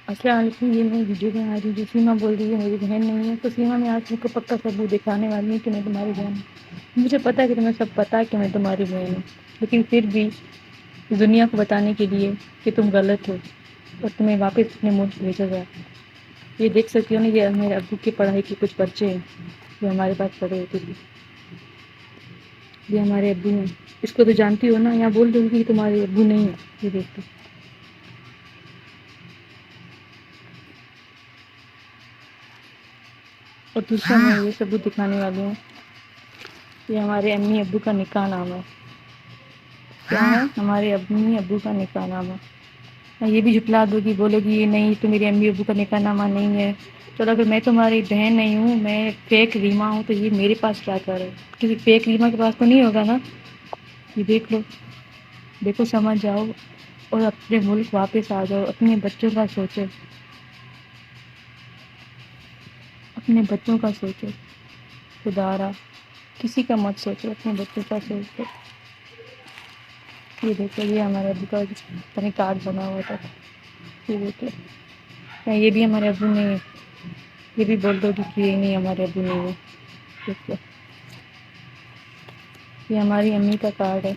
السلام علیکم، یہ میں ویڈیو بنا رہی ہوں جو سیما بول رہی ہے میری بہن نہیں ہے، تو سیما میں آج کو پکا ثبوت دکھانے والی ہوں کہ میں تمہاری بہن ہوں۔ مجھے پتا ہے کہ تمہیں سب پتا ہے کہ میں تمہاری بہن ہوں، لیکن پھر بھی دنیا کو بتانے کے لیے کہ تم غلط ہو اور تمہیں واپس اپنے ملک بھیجا جائے۔ یہ دیکھ سکتی ہو نا، یہ میرے ابو کی پڑھائی کے کچھ بچے ہیں جو ہمارے پاس پڑھے ہوتے تھے، یہ ہمارے ابو ہیں۔ اس کو تو جانتی ہو نا، یہاں بول دوں گی کہ تمہارے ابو نہیں ہے، یہ دیکھتے۔ اور دوسرا میں یہ ثبوت دکھانے والی ہوں، یہ ہمارے امی ابو کا نکاح نامہ ہے۔ کیا ہے؟ ہمارے امی ابو کا نکاح نامہ۔ میں یہ بھی جھٹلا دو گی، بولے گی یہ نہیں تو میرے امی ابو کا نکاح نامہ نہیں ہے۔ چلو اگر میں تمہاری بہن نہیں ہوں، میں فیک ریما ہوں، تو یہ میرے پاس کیا کرے؟ کسی فیک ریما کے پاس تو نہیں ہوگا نا؟ یہ دیکھ لو، دیکھو، سمجھ جاؤ اور اپنے ملک واپس آ جاؤ۔ اپنے بچوں کا سوچو، اپنے بچوں کا سوچو، خدارا کسی کا مت سوچو، اپنے بچوں کا سوچو۔ یہ دیکھو، یہ ہمارے ابو کا اپنے کارڈ بنا ہوا تھا، یہ دیکھو۔ یہ بھی ہمارے ابو نہیں ہے، یہ بھی بول دو گی کہ یہ نہیں ہمارے ابو نہیں ہے۔ دیکھو، یہ ہماری امی کا کارڈ ہے،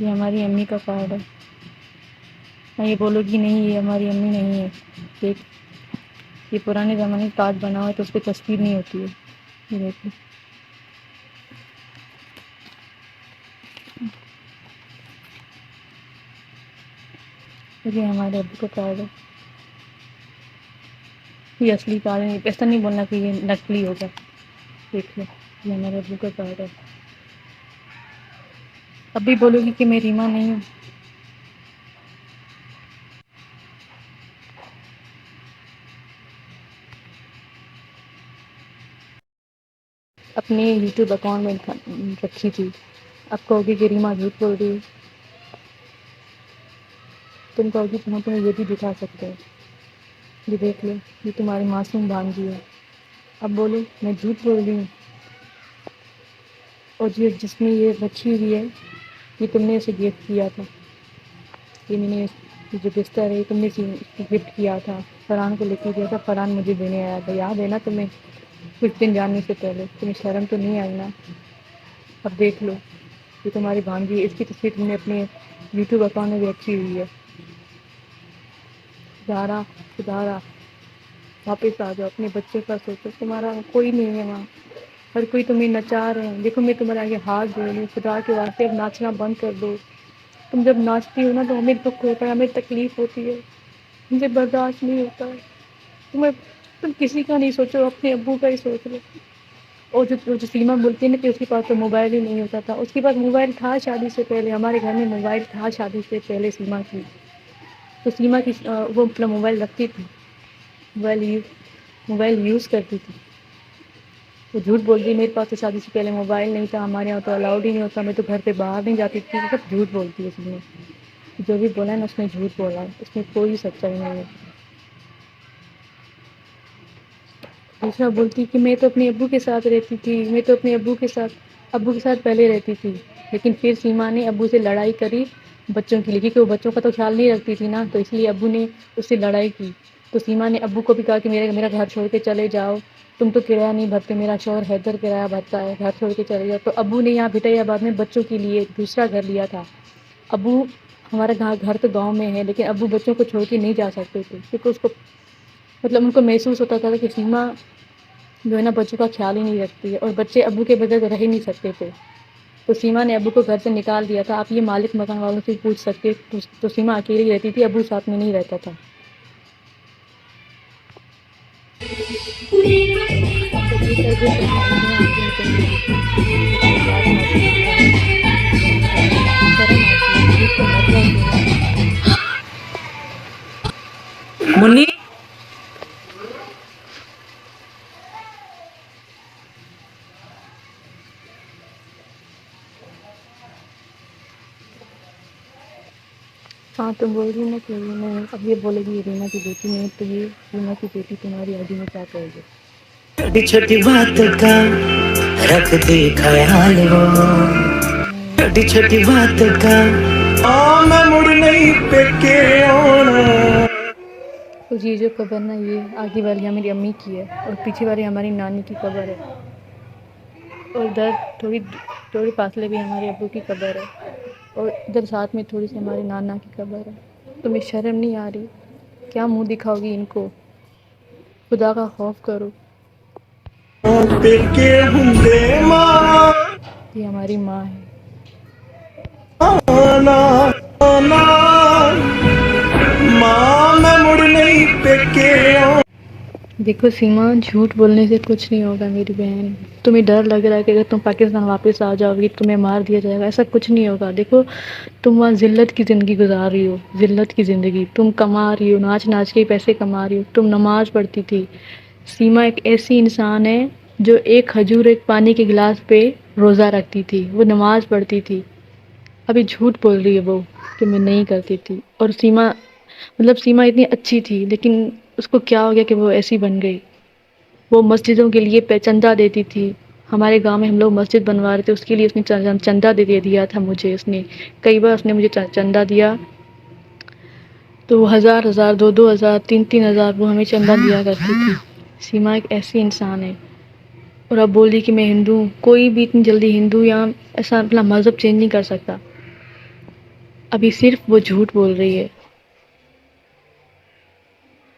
یہ ہماری امی کا کارڈ ہے۔ یہ بولو گی نہیں یہ ہماری امی نہیں ہے، دیکھ، یہ پرانے زمانے کا کارڈ بنا ہوا ہے تو اس پہ تصویر نہیں ہوتی ہے، یہ دیکھو۔ یہ ہمارے ابو کا کارڈ ہے، یہ اصلی کارڈ ہے، ایسا نہیں بولنا کہ یہ نقلی ہوگا۔ دیکھ لو، یہ ہمارے ابو کا کارڈ ہے۔ اب بھی بولو گی کہ میں ریما نہیں ہوں۔ اپنے یوٹیوب اکاؤنٹ میں رکھی تھی، اب کہو گی کہ ریما جھوٹ بول رہی ہے۔ تم کہو گی کہ ہم تمہیں یہ بھی دکھا سکتے ہیں، یہ دیکھ لو، یہ تمہاری معصوم بھانجی ہے۔ اب بولو میں جھوٹ بول رہی ہوں؟ اور یہ جس میں یہ رکھی ہوئی ہے، یہ تم نے اسے گفٹ کیا تھا، یہ میں نے جو بستر ہے یہ تم نے گفٹ کیا تھا، فرحان کو لے کے دیا تھا، فرحان مجھے دینے آیا تھا، یاد ہے نا تمہیں؟ کچھ دن جانے سے پہلے تمہیں شرم تو نہیں آئی نا؟ اب دیکھ لو، یہ تمہاری بھانجی ہے، اس کی تصویر تم نے اپنے یوٹیوب اکاؤنٹ میں بھی رکھی ہوئی ہے۔ خدارا، خدارا واپس آ جاؤ، اپنے بچے کا سوچو، تمہارا کوئی نہیں ہے وہاں، ہر کوئی تمہیں نچا رہے ہیں۔ دیکھو میں تمہارے آگے ہاتھ جوڑ رہی ہوں، خدا کے واسطے اب ناچنا بند کر دو۔ تم جب ناچتی ہو نا تو ہمیں دکھ ہوتا ہے، ہمیں تکلیف ہوتی ہے، مجھے برداشت نہیں ہوتا ہے۔ تم کسی کا نہیں سوچو، اپنے ابو کا ہی سوچ لو۔ اور جو سیما بولتی ہے نا کہ اس کے پاس تو موبائل ہی نہیں ہوتا تھا، اس کے پاس موبائل تھا شادی سے پہلے، ہمارے گھر میں موبائل تھا شادی سے پہلے سیما کی، تو سیما کی وہ اپنا موبائل رکھتی تھی، موبائل یوز کرتی تھی۔ وہ جھوٹ بولتی ہے میرے پاس تو شادی سے پہلے موبائل نہیں تھا، ہمارے یہاں تو الاؤڈ ہی نہیں ہوتا، میں تو گھر پہ باہر نہیں جاتی تھی، سب جھوٹ بولتی ہے اس میں۔ جو بھی بولا ہے نا اس نے جھوٹ بولا ہے، اس میں کوئی سچائی نہیں ہے۔ دوسرا بولتی کہ میں تو اپنے ابو کے ساتھ رہتی تھی، میں تو اپنے ابو کے ساتھ پہلے رہتی تھی، لیکن پھر سیما نے ابو سے لڑائی کری بچوں کے لیے، کیونکہ وہ بچوں کا تو خیال نہیں رکھتی تھی نا، تو اس لیے ابو نے اس سے لڑائی کی۔ تو سیما نے ابو کو بھی کہا کہ میرا گھر چھوڑ کے چلے جاؤ، تم تو کرایہ نہیں بھرتے، میرا شوہر حیدر کرایہ بھرتا ہے، گھر چھوڑ کے چلے جاؤ۔ تو ابو نے یہاں بھٹیا آباد میں بچوں کے لیے دوسرا گھر لیا تھا۔ ابو، ہمارا گھر تو گاؤں میں ہے، لیکن ابو بچوں کو چھوڑ کے نہیں جا سکتے تھے، کیونکہ اس کو مطلب ان کو محسوس ہوتا تھا کہ سیما جو ہے نا بچوں کا خیال ہی نہیں رکھتی ہے، اور بچے ابو کے بغیر رہ ہی نہیں سکتے تھے، تو سیما نے ابو کو گھر سے نکال دیا تھا۔ آپ یہ مالک مکان والوں سے پوچھ سکتے، تو سیما اکیلی رہتی تھی، ابو ساتھ میں نہیں رہتا تھا۔ اب یہ ثبوت دکھانے میں آتی ہوں تم لوگوں کو، لیکن شرم آتی ہے، شرم آتی ہے، جھوٹ کا مطلب کیوں ہے؟ منی ہاں تم بول رہی نا کہ میں، اب یہ بولے گی یہ ریما کی بیٹی نہیں، تو یہ ریما کی بیٹی تمہاری آگے میں کیا کرے گی؟ چھوٹی چھوٹی بات کا رکھتی خیال وہ، چھوٹی چھوٹی بات کا میں مڑ نہیں پیکے اور یہ جو قبر نا یہ آگے والی ہماری امی کی ہے اور پیچھے والی ہماری نانی کی قبر ہے، اور ادھر تھوڑی فاصلے بھی ہمارے ابو کی قبر ہے، اور ادھر ساتھ میں تھوڑی سی ہماری نانا کی قبر ہے۔ تمہیں شرم نہیں آ رہی؟ کیا منہ دکھاؤ گی ان کو؟ خدا کا خوف کرو۔ یہ ہماری ماں ہے۔ دیکھو سیما، جھوٹ بولنے سے کچھ نہیں ہوگا میری بہن۔ تمہیں ڈر لگ رہا ہے کہ اگر تم پاکستان واپس آ جاؤ گی تمہیں مار دیا جائے گا، ایسا کچھ نہیں ہوگا۔ دیکھو تم وہاں ذلت کی زندگی گزار رہی ہو، ذلت کی زندگی۔ تم کما رہی ہو، ناچ ناچ کے پیسے کما رہی ہو، تم نماز پڑھتی تھی۔ سیما ایک ایسی انسان ہے جو ایک کھجور ایک پانی کے گلاس پہ روزہ رکھتی تھی، وہ نماز پڑھتی تھی۔ ابھی جھوٹ بول رہی ہے وہ کہ میں نہیں کرتی تھی۔ اور سیما اتنی اچھی تھی، لیکن اس کو کیا ہو گیا کہ وہ ایسی بن گئی۔ وہ مسجدوں کے لیے چندہ دیتی تھی۔ ہمارے گاؤں میں ہم لوگ مسجد بنوا رہے تھے، اس کے لیے اس نے چندہ دیا تھا مجھے۔ اس نے کئی بار اس نے مجھے چندہ دیا، تو وہ 1000 2000 3000 وہ ہمیں چندہ دیا کرتی تھی۔ سیما ایک ایسی انسان ہے، اور اب بول رہی کہ میں ہندو ہوں۔ کوئی بھی اتنی جلدی ہندو یا ایسا اپنا مذہب چینج نہیں کر سکتا۔ ابھی صرف وہ جھوٹ بول رہی ہے۔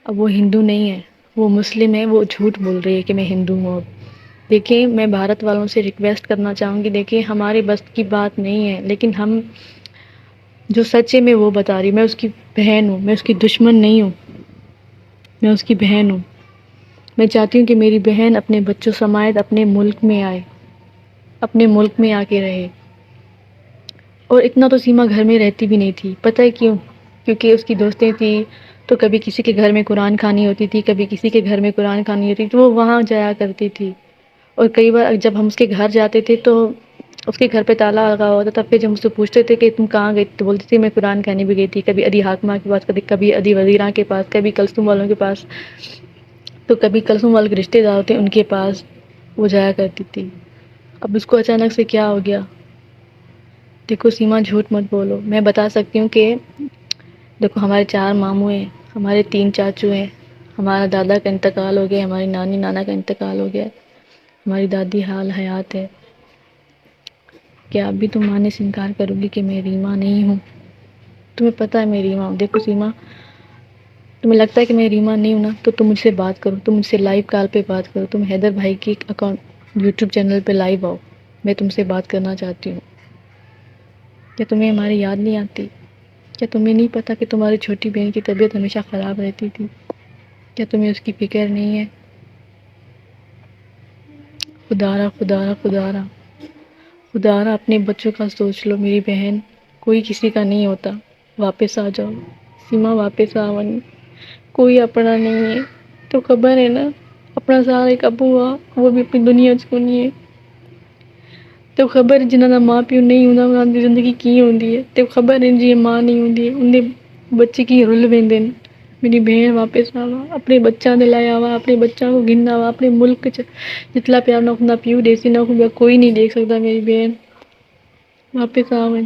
اب وہ ہندو نہیں ہے، وہ مسلم ہے، وہ جھوٹ بول رہی ہے کہ میں ہندو ہوں۔ اب دیکھیں، میں بھارت والوں سے ریکویسٹ کرنا چاہوں گی، دیکھیں ہمارے بس کی بات نہیں ہے، لیکن ہم جو سچ ہے میں وہ بتا رہی ہوں۔ میں اس کی بہن ہوں، میں اس کی دشمن نہیں ہوں، میں اس کی بہن ہوں۔ میں چاہتی ہوں کہ میری بہن اپنے بچوں سمیت اپنے ملک میں آئے، اپنے ملک میں آ کے رہے۔ اور اتنا تو سیما گھر میں رہتی بھی نہیں تھی، پتہ ہے کیوں؟ کیونکہ اس کی دوستیں تھیں، تو کبھی کسی کے گھر میں قرآن خوانی ہوتی تھی، کبھی کسی کے گھر میں قرآن خوانی ہوتی تھی، تو وہ وہاں جایا کرتی تھی۔ اور کئی بار جب ہم اس کے گھر جاتے تھے تو اس کے گھر پہ تالا لگا ہوتا تھا، پھر جب ہم اس سے پوچھتے تھے کہ تم کہاں گئی تو بولتی تھی میں قرآن خوانی بھی گئی تھی، کبھی ادی حاکمہ کے پاس، کبھی ادی وزیرہ کے پاس، کبھی کلثوم والوں کے پاس، تو کبھی کلثوم والے کے رشتے دار ہوتے ان کے پاس وہ جایا کرتی تھی۔ اب اس کو اچانک سے کیا ہو گیا؟ دیکھو سیما، جھوٹ مت بولو۔ میں بتا سکتی ہوں کہ دیکھو ہمارے 4 ماموں ہیں، ہمارے 3 چاچو ہیں، ہمارا دادا کا انتقال ہو گیا، ہماری نانی نانا کا انتقال ہو گیا، ہماری دادی حال حیات ہے۔ کیا اب بھی تم ماننے سے انکار کرو گی کہ میں ریما نہیں ہوں؟ تمہیں پتہ ہے میں ریما ہوں۔ دیکھو سیما، تمہیں لگتا ہے کہ میں ریما نہیں ہوں نا، تو تم مجھ سے بات کرو، تم مجھ سے لائیو کال پہ بات کرو، تم حیدر بھائی کی اکاؤنٹ یوٹیوب چینل پہ لائیو آؤ، میں تم سے بات کرنا چاہتی ہوں۔ کیا تمہیں ہماری یاد نہیں آتی؟ کیا تمہیں نہیں پتہ کہ تمہاری چھوٹی بہن کی طبیعت ہمیشہ خراب رہتی تھی؟ کیا تمہیں اس کی فکر نہیں ہے؟ خدارا خدارا خدارا خدارا اپنے بچوں کا سوچ لو میری بہن، کوئی کسی کا نہیں ہوتا۔ واپس آ جاؤ سیما، واپس آونی، کوئی اپنا نہیں ہے۔ تو خبر ہے نا، اپنا سارا ایک ابو ہوا، وہ بھی اپنی دنیا چھوڑنی ہے۔ تو خبر جنہاں دا ماں پیو نہیں ہوندا انہاں دی زندگی کی ہوندی ہے، تو خبر ہے جی ماں نہیں ہوندی انہیں بچے کی رل ویندے نے۔ میری بہن واپس آوا، اپنے بچوں دے لائے آوا، اپنے بچوں کو گھننا وا، اپنے ملک چ جتنا پیار نہ پیو دیسی نہ کوئی نہیں دیکھ سکتا۔ میری بہن واپس آویں۔